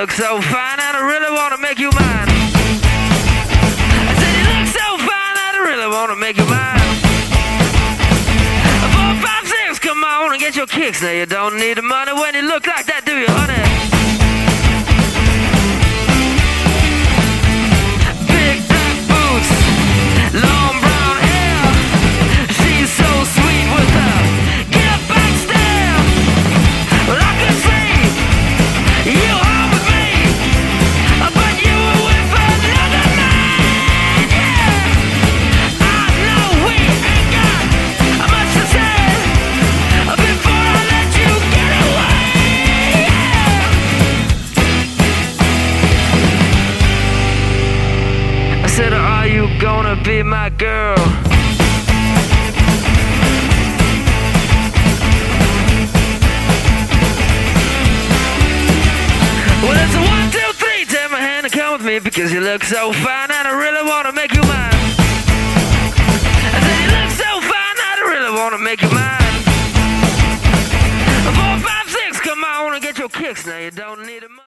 look so fine and I really wanna make you mine. I said you look so fine and I really wanna make you mine. 4, 5, 6, come on and get your kicks. Now you don't need the money when you look like that, do you, honey? Big black boots, long brown hair. She's so sweet with her get back stare. Well, I could see you home with me, but you were with another man. Yeah, I know we ain't got much to say before I let you get away. Yeah. I said, are you gonna be my girl? Well, it's a 1, 2, 3, take my hand and come with me, because you look so fine and I really wanna make you mine. I said you look so fine and I really wanna make you mine. 4, 5, 6, come on and get your kicks. Now you don't need a